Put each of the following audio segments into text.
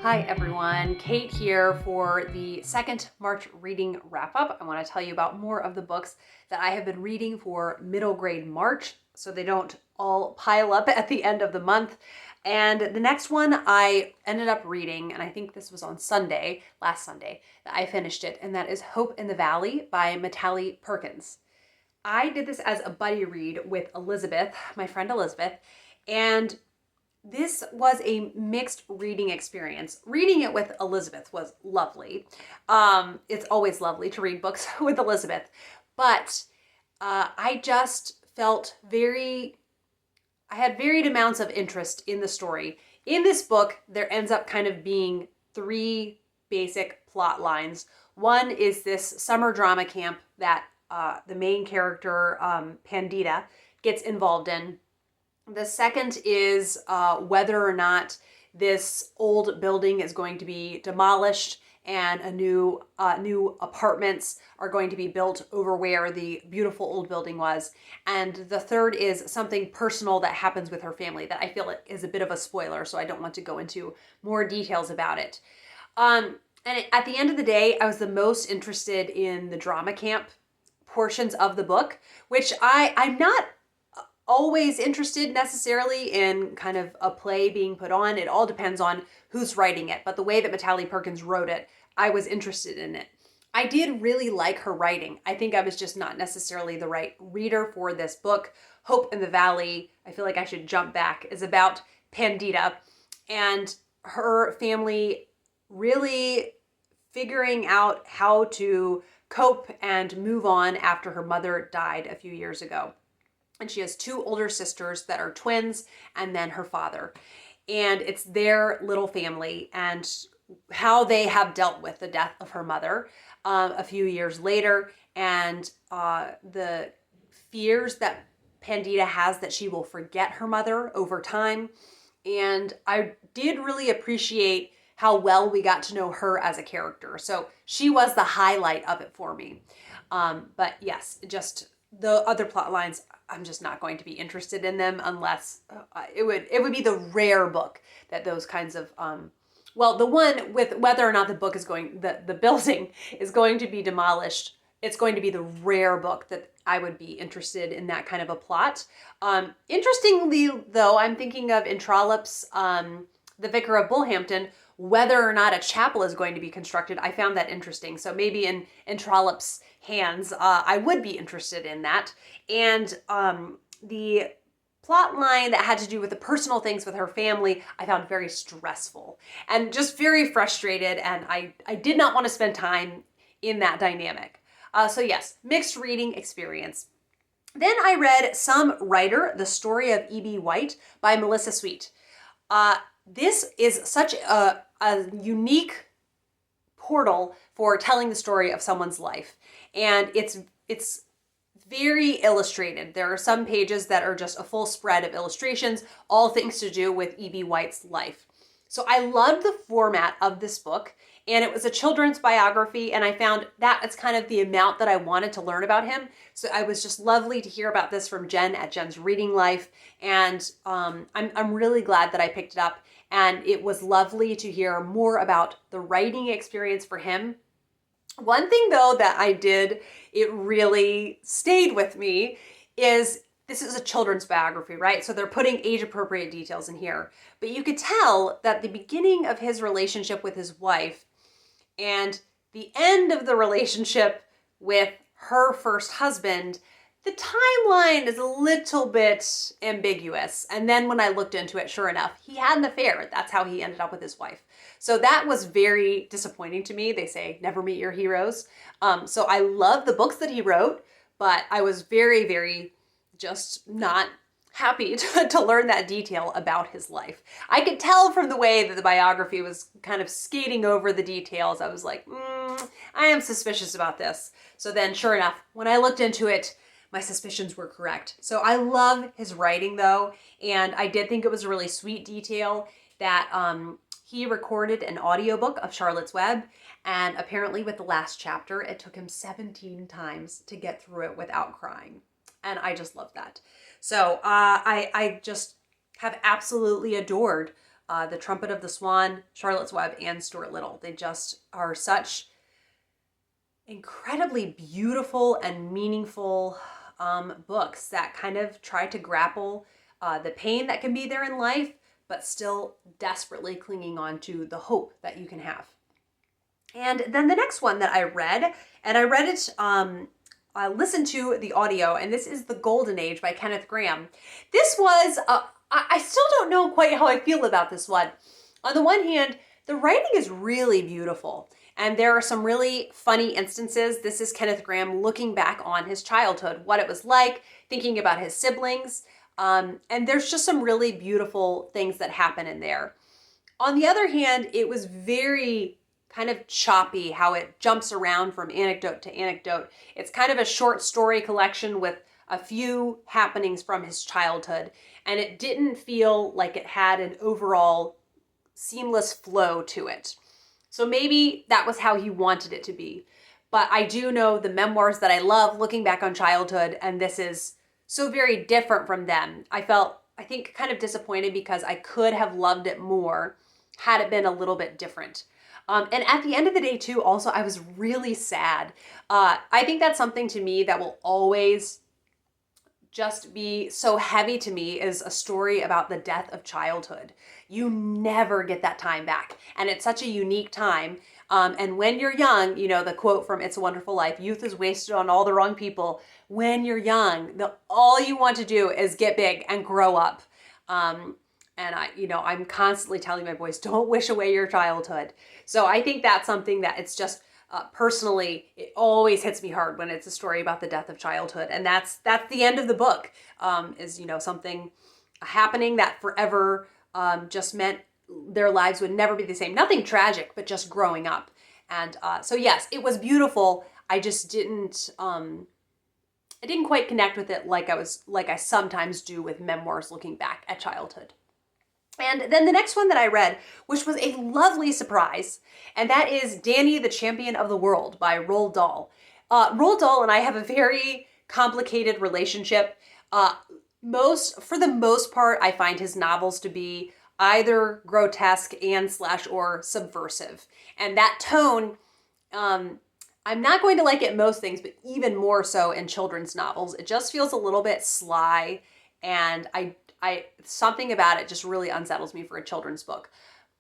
Hi everyone, Kate here for the second March reading wrap up. I want to tell you about more of the books that I have been reading for middle grade March so they don't all pile up at the end of the month. And the next one I ended up reading, and I think this was on Sunday, last Sunday, that I finished it, and that is Hope in the Valley by Mitali Perkins. I did this as a buddy read with Elizabeth, my friend Elizabeth, and this was a mixed reading experience. Reading it with Elizabeth was lovely. It's always lovely to read books with Elizabeth, but I just felt I had varied amounts of interest in the story. In this book, there ends up kind of being three basic plot lines. One is this summer drama camp that the main character, Pandita, gets involved in. The second is whether or not this old building is going to be demolished and a new apartments are going to be built over where the beautiful old building was. And the third is something personal that happens with her family that I feel is a bit of a spoiler, so I don't want to go into more details about it. And at the end of the day, I was the most interested in the drama camp portions of the book, which I'm not always interested necessarily in kind of a play being put on. It all depends on who's writing it. But the way that Mitali Perkins wrote it, I was interested in it. I did really like her writing. I think I was just not necessarily the right reader for this book. Hope in the Valley, I feel like I should jump back, is about Pandita and her family really figuring out how to cope and move on after her mother died a few years ago. And she has two older sisters that are twins, and then her father. And it's their little family and how they have dealt with the death of her mother a few years later, and the fears that Pandita has that she will forget her mother over time. And I did really appreciate how well we got to know her as a character. So she was the highlight of it for me. But yes, just the other plot lines, I'm just not going to be interested in them unless it would be the rare book that those kinds of the one with whether or not the building is going to be demolished. It's going to be the rare book that I would be interested in that kind of a plot. Interestingly, though, I'm thinking of in Trollope's The Vicar of Bullhampton, whether or not a chapel is going to be constructed. I found that interesting. So maybe in Trollope's hands, I would be interested in that. And the plot line that had to do with the personal things with her family, I found very stressful and just very frustrated. And I did not want to spend time in that dynamic. So yes, mixed reading experience. Then I read Some Writer, The Story of E.B. White by Melissa Sweet. This is such a unique portal for telling the story of someone's life. And it's very illustrated. There are some pages that are just a full spread of illustrations, all things to do with E.B. White's life. So I loved the format of this book, and it was a children's biography, and I found that it's kind of the amount that I wanted to learn about him. So I was just lovely to hear about this from Jen at Jen's Reading Life, and I'm really glad that I picked it up. And it was lovely to hear more about the writing experience for him. One thing, though, that I did, it really stayed with me, is this is a children's biography, right? So they're putting age-appropriate details in here. But you could tell that the beginning of his relationship with his wife and the end of the relationship with her first husband, the timeline is a little bit ambiguous. And then when I looked into it, sure enough, he had an affair. That's how he ended up with his wife. So that was very disappointing to me. They say, never meet your heroes. So I love the books that he wrote, but I was very, very just not happy to learn that detail about his life. I could tell from the way that the biography was kind of skating over the details. I was like, I am suspicious about this. So then sure enough, when I looked into it, my suspicions were correct. So I love his writing, though, and I did think it was a really sweet detail that he recorded an audiobook of Charlotte's Web, and apparently with the last chapter, it took him 17 times to get through it without crying. And I just love that. So I just have absolutely adored The Trumpet of the Swan, Charlotte's Web, and Stuart Little. They just are such incredibly beautiful and meaningful books that kind of try to grapple the pain that can be there in life, but still desperately clinging on to the hope that you can have. And then the next one that I read, and I read it, I listened to the audio, and this is The Golden Age by Kenneth Grahame. This was, I still don't know quite how I feel about this one. On the one hand, the writing is really beautiful, and there are some really funny instances. This is Kenneth Grahame looking back on his childhood, what it was like, thinking about his siblings, and there's just some really beautiful things that happen in there. On the other hand, it was very kind of choppy how it jumps around from anecdote to anecdote. It's kind of a short story collection with a few happenings from his childhood, and it didn't feel like it had an overall seamless flow to it. So maybe that was how he wanted it to be. But I do know the memoirs that I love, looking back on childhood, and this is so very different from them. I felt, I think, kind of disappointed because I could have loved it more had it been a little bit different. And at the end of the day, too, also, I was really sad. I think that's something to me that will always just be so heavy to me, is a story about the death of childhood. You never get that time back. And it's such a unique time. And when you're young, you know, the quote from It's a Wonderful Life, youth is wasted on all the wrong people. When you're young, all you want to do is get big and grow up. And I'm constantly telling my boys, don't wish away your childhood. So I think that's something that it's just personally, it always hits me hard when it's a story about the death of childhood. And that's the end of the book, is, something happening that forever just meant their lives would never be the same. Nothing tragic, but just growing up. And so yes, it was beautiful. I just didn't, I didn't quite connect with it like I sometimes do with memoirs looking back at childhood. And then the next one that I read, which was a lovely surprise, and that is Danny, the Champion of the World by Roald Dahl. Roald Dahl and I have a very complicated relationship. For the most part, I find his novels to be either grotesque or subversive. And that tone, I'm not going to like it in most things, but even more so in children's novels. It just feels a little bit sly, and something about it just really unsettles me for a children's book.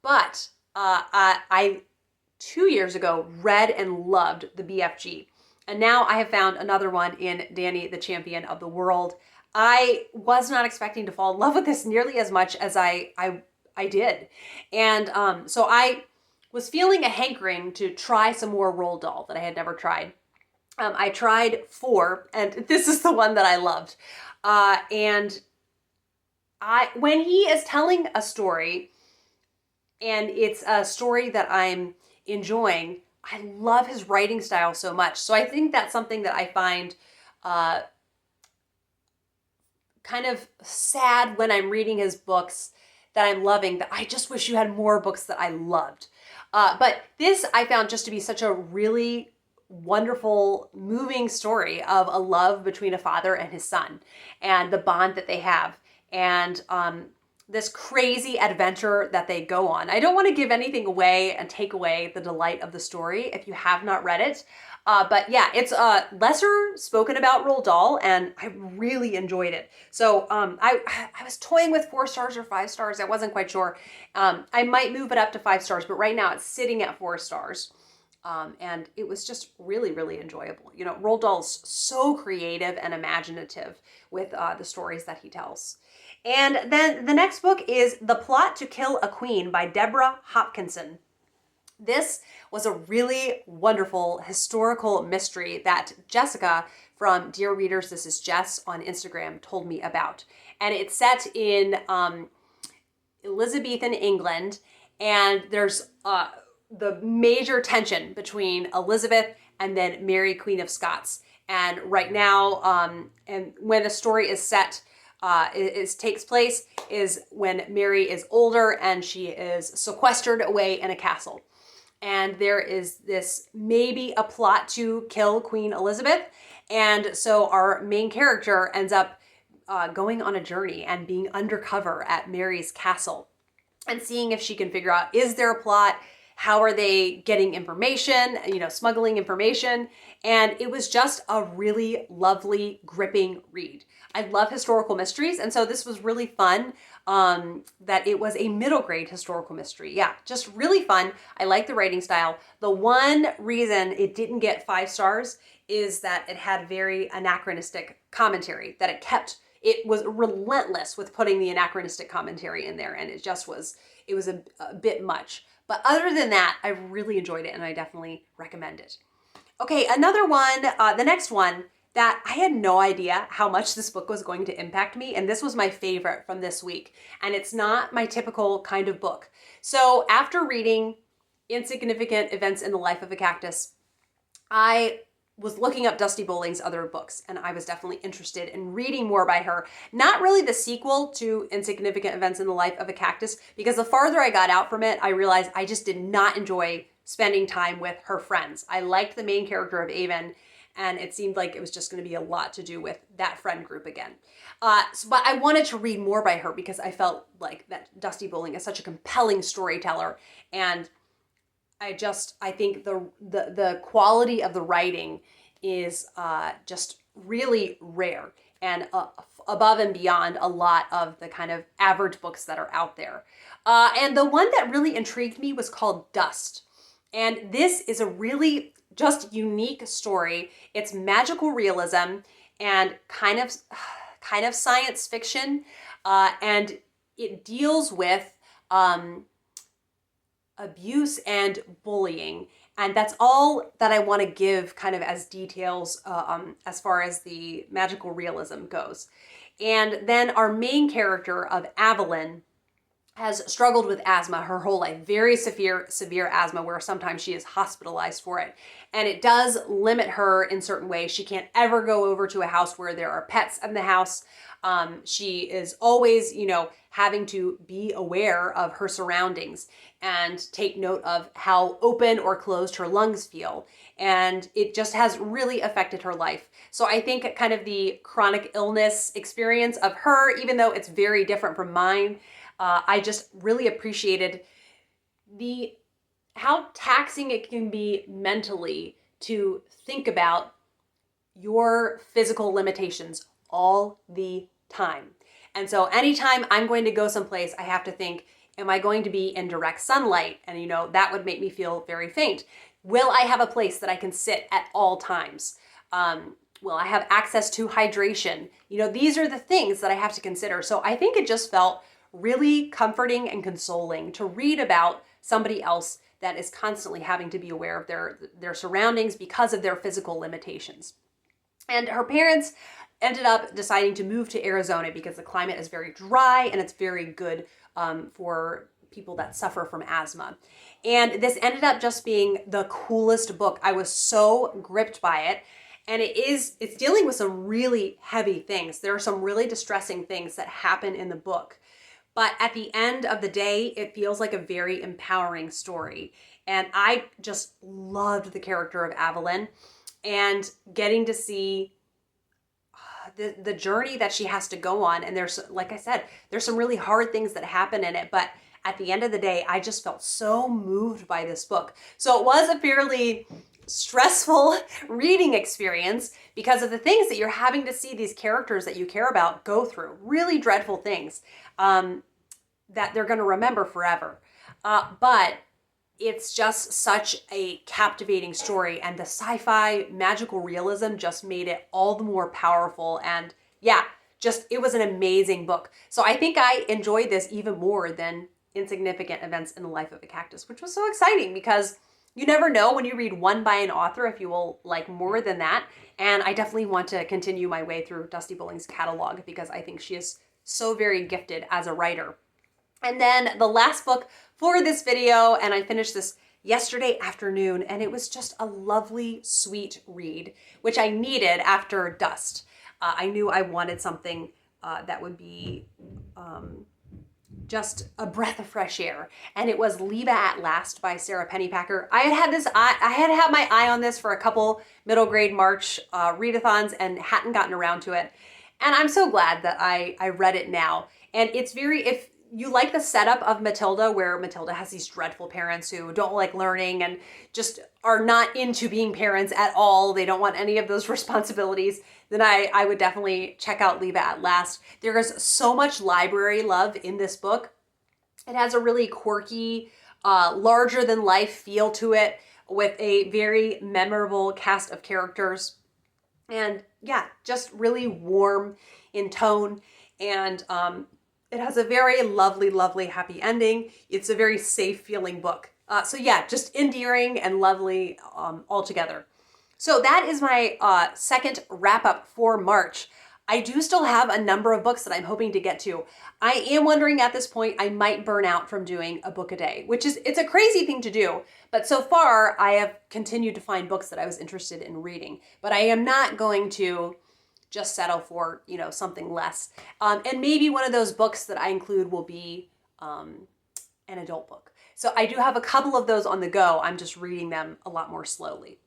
But I 2 years ago read and loved the BFG. And now I have found another one in Danny, the Champion of the World. I was not expecting to fall in love with this nearly as much as I did. And so I was feeling a hankering to try some more Roald Dahl that I had never tried. I tried 4, and this is the one that I loved. When he is telling a story, and it's a story that I'm enjoying, I love his writing style so much. So I think that's something that I find kind of sad when I'm reading his books that I'm loving, that I just wish you had more books that I loved. But this I found just to be such a really wonderful, moving story of a love between a father and his son and the bond that they have. And this crazy adventure that they go on. I don't want to give anything away and take away the delight of the story if you have not read it. But yeah, it's lesser spoken about Roald Dahl, and I really enjoyed it. So I was toying with 4 stars or 5 stars. I wasn't quite sure. I might move it up to 5 stars, but right now it's sitting at 4 stars. And it was just really, really enjoyable. Roald Dahl's so creative and imaginative with the stories that he tells. And then the next book is The Plot to Kill a Queen by Deborah Hopkinson. This was a really wonderful historical mystery that Jessica from Dear Readers, This Is Jess on Instagram told me about. And it's set in Elizabethan England, and there's the major tension between Elizabeth and then Mary, Queen of Scots. And right now, and when the story is set, takes place is when Mary is older and she is sequestered away in a castle. And there is this maybe a plot to kill Queen Elizabeth. And so our main character ends up going on a journey and being undercover at Mary's castle. and seeing if she can figure out, is there a plot? How are they getting information, smuggling information? And it was just a really lovely, gripping read. I love historical mysteries, and so this was really fun that it was a middle grade historical mystery. Yeah, just really fun. I like the writing style. The one reason it didn't get 5 stars is that it had very anachronistic commentary, that it was relentless with putting the anachronistic commentary in there, and it was a bit much. But other than that, I really enjoyed it, and I definitely recommend it. Okay, another one, the next one, that I had no idea how much this book was going to impact me, and this was my favorite from this week, and it's not my typical kind of book. So after reading Insignificant Events in the Life of a Cactus, I was looking up Dusti Bowling's other books, and I was definitely interested in reading more by her. Not really the sequel to Insignificant Events in the Life of a Cactus, because the farther I got out from it, I realized I just did not enjoy spending time with her friends. I liked the main character of Avon, and it seemed like it was just going to be a lot to do with that friend group again. But I wanted to read more by her because I felt like that Dusti Bowling is such a compelling storyteller, and I think the quality of the writing is just really rare and above and beyond a lot of the kind of average books that are out there. And the one that really intrigued me was called Dust. And this is a really just unique story. It's magical realism and kind of science fiction, and it deals with abuse and bullying. And that's all that I want to give kind of as details as far as the magical realism goes. And then our main character of Evelyn has struggled with asthma her whole life, very severe asthma, where sometimes she is hospitalized for it. And it does limit her in certain ways. She can't ever go over to a house where there are pets in the house. She is always, having to be aware of her surroundings and take note of how open or closed her lungs feel. And it just has really affected her life. So I think kind of the chronic illness experience of her, even though it's very different from mine, I just really appreciated how taxing it can be mentally to think about your physical limitations all the time. And so anytime I'm going to go someplace, I have to think, am I going to be in direct sunlight? And that would make me feel very faint. Will I have a place that I can sit at all times? Will I have access to hydration? These are the things that I have to consider. So I think it just felt really comforting and consoling to read about somebody else that is constantly having to be aware of their surroundings because of their physical limitations. And her parents ended up deciding to move to Arizona because the climate is very dry and it's very good for people that suffer from asthma. And this ended up just being the coolest book. I was so gripped by it. And it's dealing with some really heavy things. There are some really distressing things that happen in the book. But at the end of the day, it feels like a very empowering story. And I just loved the character of Evelyn and getting to see the journey that she has to go on. And there's, like I said, there's some really hard things that happen in it. But at the end of the day, I just felt so moved by this book. So it was a fairly stressful reading experience because of the things that you're having to see these characters that you care about go through. Really dreadful things that they're going to remember forever. But it's just such a captivating story, and the sci-fi magical realism just made it all the more powerful. And yeah, it was an amazing book. So I think I enjoyed this even more than Insignificant Events in the Life of a Cactus, which was so exciting because you never know when you read one by an author if you will like more than that. And I definitely want to continue my way through Dusti Bowling's catalog because I think she is so very gifted as a writer. And then the last book for this video, and I finished this yesterday afternoon, and it was just a lovely, sweet read, which I needed after Dust. I knew I wanted something that would be just a breath of fresh air, and it was Leva At Last by Sara Pennypacker. I had had my eye on this for a couple middle grade March readathons and hadn't gotten around to it, and I'm so glad that I read it now. And it's you like the setup of Matilda, where Matilda has these dreadful parents who don't like learning and just are not into being parents at all. They don't want any of those responsibilities. Then I would definitely check out Leva At Last. There is so much library love in this book. It has a really quirky, larger than life feel to it with a very memorable cast of characters. And yeah, just really warm in tone. And it has a very lovely, lovely happy ending. It's a very safe feeling book. So yeah, just endearing and lovely altogether. So that is my second wrap up for March. I do still have a number of books that I'm hoping to get to. I am wondering at this point, I might burn out from doing a book a day, which is, it's a crazy thing to do. But so far I have continued to find books that I was interested in reading, but I am not going to just settle for, you know, something less. And maybe one of those books that I include will be an adult book. So I do have a couple of those on the go. I'm just reading them a lot more slowly.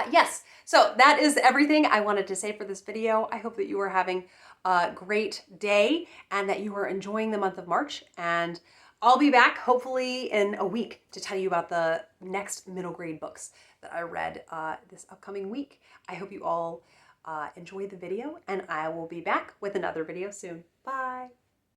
Yes, so that is everything I wanted to say for this video. I hope that you are having a great day and that you are enjoying the month of March. And I'll be back hopefully in a week to tell you about the next middle grade books that I read this upcoming week. I hope you all enjoyed the video, and I will be back with another video soon. Bye.